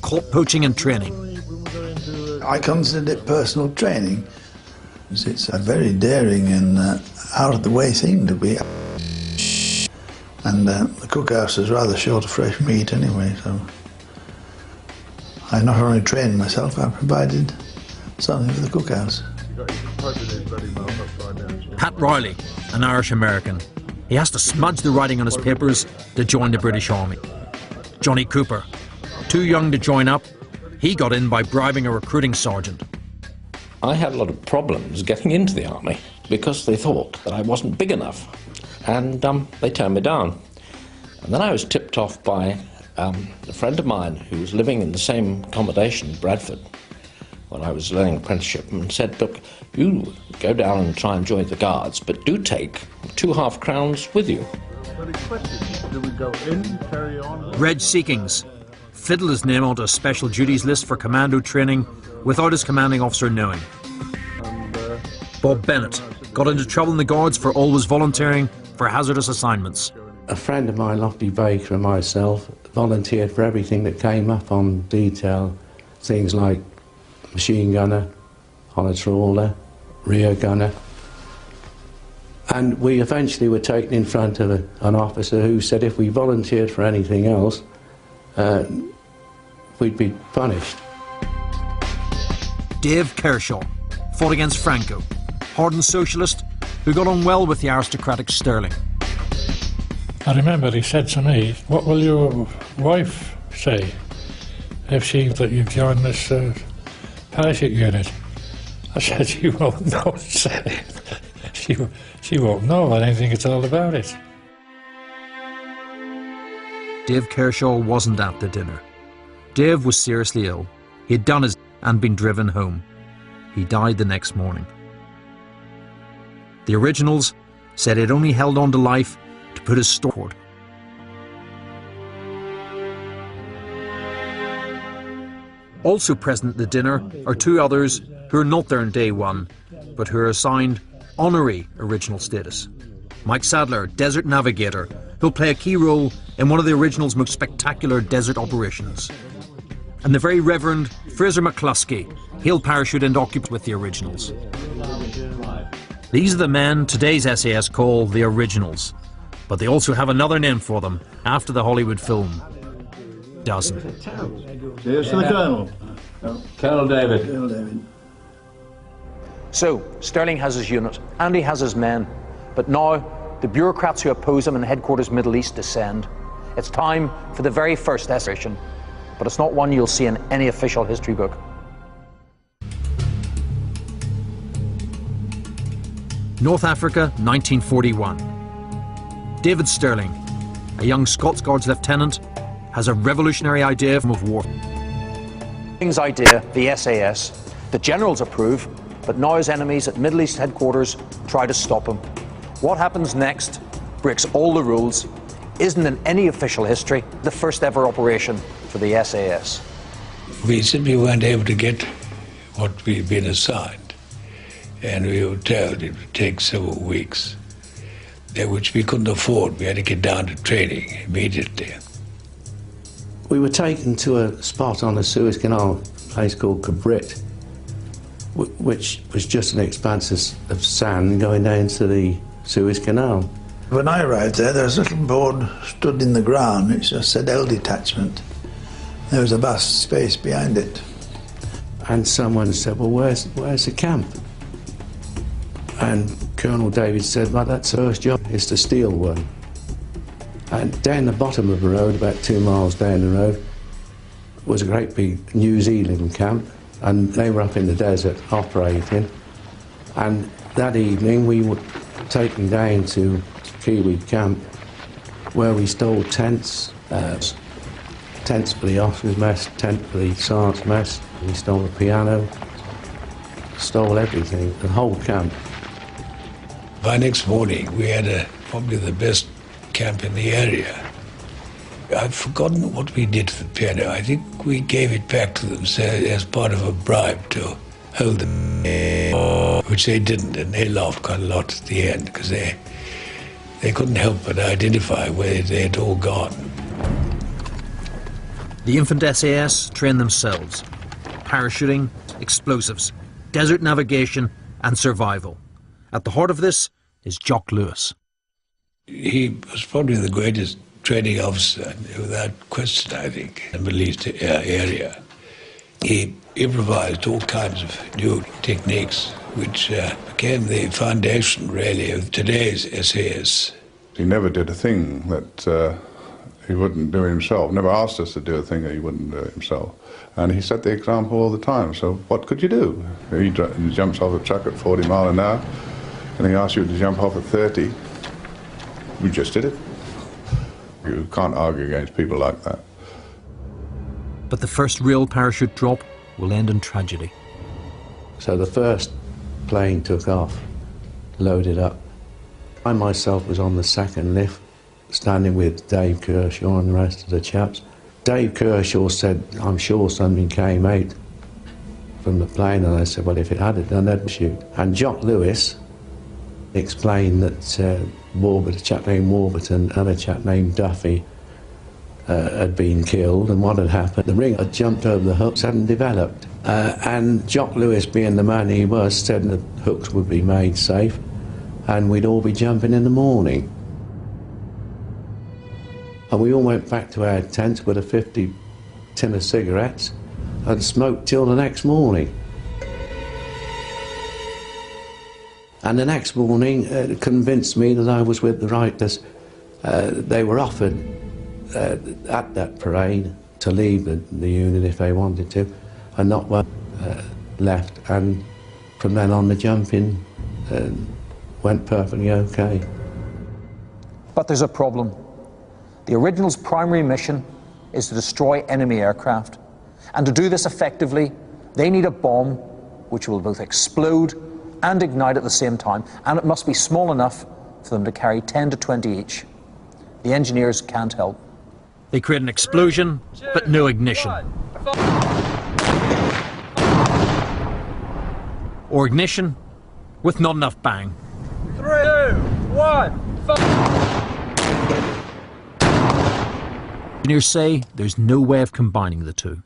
caught poaching and training. I consider it personal training. It's a very daring and out-of-the-way thing to be. And the cookhouse is rather short of fresh meat anyway, so I not only trained myself, I provided something for the cookhouse. Pat Riley, an Irish-American. He has to smudge the writing on his papers to join the British Army. Johnny Cooper, too young to join up, he got in by bribing a recruiting sergeant. I had a lot of problems getting into the army because they thought that I wasn't big enough, and they turned me down. And then I was tipped off by a friend of mine who was living in the same accommodation in Bradford when I was learning apprenticeship, and said, look, you go down and try and join the Guards, but do take 2 half-crowns with you. Do we go in, carry on? Reg Seekings fiddled his name onto a special duties list for commando training without his commanding officer knowing. Bob Bennett got into trouble in the Guards for always volunteering for hazardous assignments. A friend of mine, Lofty Baker, and myself volunteered for everything that came up on detail, things like machine gunner, on a trawler, rear gunner. And we eventually were taken in front of an officer who said if we volunteered for anything else, we'd be punished. Dave Kershaw fought against Franco, hardened socialist who got on well with the aristocratic Sterling. I remember he said to me, what will your wife say if she that you've joined this parachute unit? I said, she won't know, she won't know anything at all about it. Dave Kershaw wasn't at the dinner. Dave was seriously ill. He had done his and been driven home. He died the next morning. The originals said he'd only held on to life to put his story forward. Also present at the dinner are 2 others who are not there on day 1, but who are assigned honorary original status. Mike Sadler, desert navigator, who'll play a key role in one of the original's most spectacular desert operations. And the very Reverend Fraser McCluskey, he'll parachute into occupation with the originals. These are the men today's SAS call the originals, but they also have another name for them after the Hollywood film, Dozen. Here's to the Colonel. Colonel David. Colonel David. So, Sterling has his unit, and he has his men, but now the bureaucrats who oppose him in headquarters Middle East descend. It's time for the very first operation, but it's not one you'll see in any official history book. North Africa, 1941. David Sterling, a young Scots Guards lieutenant, has a revolutionary idea of war. Sterling's idea, the SAS, the generals approve, but now his enemies at Middle East headquarters try to stop him. What happens next breaks all the rules, isn't in any official history the first ever operation for the SAS. We simply weren't able to get what we'd been assigned, and we were told it would take several weeks, which we couldn't afford. We had to get down to training immediately. We were taken to a spot on the Suez Canal, a place called Cabrit, which was just an expanse of sand going down to the Suez Canal. When I arrived there was a little board stood in the ground. It just said L detachment. There was a vast space behind it. And someone said, well, where's the camp? And Colonel David said, well, that's the first job, is to steal one. And down the bottom of the road, about 2 miles down the road, was a great big New Zealand camp, and they were up in the desert operating. And that evening we were taken down to Kiwi camp, where we stole tents, tents for the officers' mess, tent for the sergeant's mess. We stole the piano, stole everything, the whole camp. By next morning, we had probably the best camp in the area. I've forgotten what we did for the piano. I think we gave it back to them as part of a bribe to hold them, which they didn't, and they laughed quite a lot at the end because they couldn't help but identify where they had all gone. The infant SAS train themselves. Parachuting, explosives, desert navigation and survival. At the heart of this is Jock Lewis. He was probably the greatest training officer, without question, I think, in the Middle East area. He improvised all kinds of new techniques, which became the foundation, really, of today's SAS. He never did a thing that he wouldn't do himself, never asked us to do a thing that he wouldn't do himself. And he set the example all the time, so what could you do? He jumps off a truck at 40 miles an hour, and he asks you to jump off at 30. We just did it. You can't argue against people like that. But the first real parachute drop will end in tragedy. So the first plane took off, loaded up. I myself was on the second lift, standing with Dave Kershaw and the rest of the chaps. Dave Kershaw said, "I'm sure something came out from the plane," and I said, "Well, if it had it done, I'd shoot." And Jock Lewis explained that a chap named Warburton and a chap named Duffy had been killed, and what had happened, the ring had jumped over the hooks, hadn't developed. And Jock Lewis, being the man he was, said the hooks would be made safe and we'd all be jumping in the morning. And we all went back to our tents with a 50 tin of cigarettes and smoked till the next morning. And the next morning it convinced me that I was with the right. They were offered at that parade to leave the unit if they wanted to, and not one left. And from then on the jumping went perfectly okay. But there's a problem. The original's primary mission is to destroy enemy aircraft. And to do this effectively, they need a bomb which will both explode and ignite at the same time, and it must be small enough for them to carry 10 to 20 each. The engineers can't help. They create an explosion, but no ignition. Or ignition with not enough bang. 3, 2, 1, Engineers say there's no way of combining the two.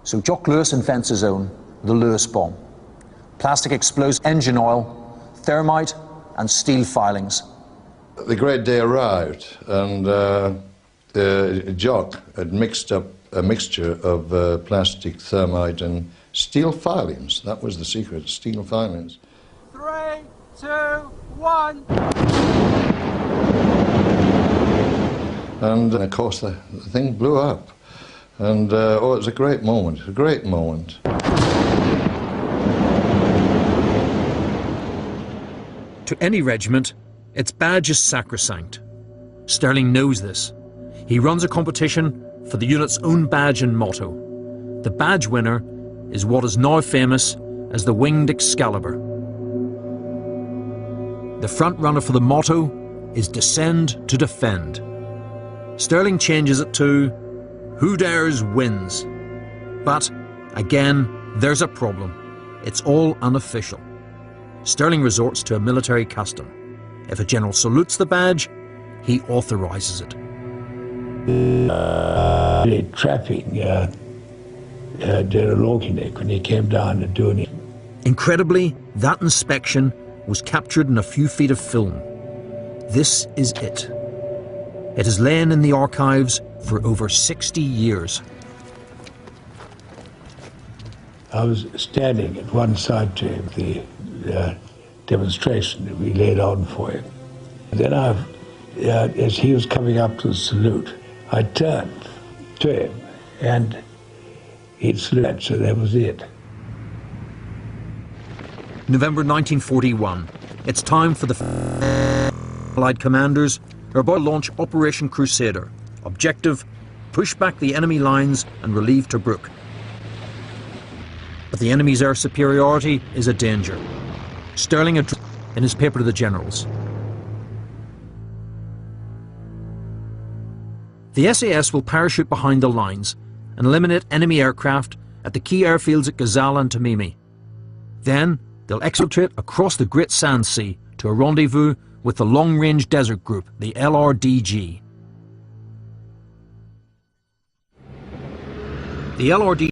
So Jock Lewis invents his own, the Lewis bomb. Plastic explosive, engine oil, thermite and steel filings. The great day arrived, and Jock had mixed up a mixture of plastic, thermite and steel filings. That was the secret, steel filings. 3, 2, 1. And of course the thing blew up. And oh, it was a great moment, a great moment. To any regiment, its badge is sacrosanct. Sterling knows this. He runs a competition for the unit's own badge and motto. The badge winner is what is now famous as the Winged Excalibur. The front runner for the motto is Descend to Defend. Sterling changes it to Who Dares Wins. But, again, there's a problem. It's all unofficial. Sterling resorts to a military custom. If a general salutes the badge, he authorises it. Trapping General Longneck when he came down to do it. Incredibly, that inspection was captured in a few feet of film. This is it. It has lain in the archives for over 60 years. I was standing at one side to him, the demonstration that we laid on for him. And then as he was coming up to the salute, I turned to him and he'd saluted, so that was it. November 1941. It's time for the Allied commanders are about to launch Operation Crusader. Objective, push back the enemy lines and relieve Tobruk. But the enemy's air superiority is a danger. Sterling in his paper to the generals. The SAS will parachute behind the lines and eliminate enemy aircraft at the key airfields at Gazala and Tamimi. Then they'll exfiltrate across the Great Sand Sea to a rendezvous with the Long Range Desert Group, the LRDG. The LRD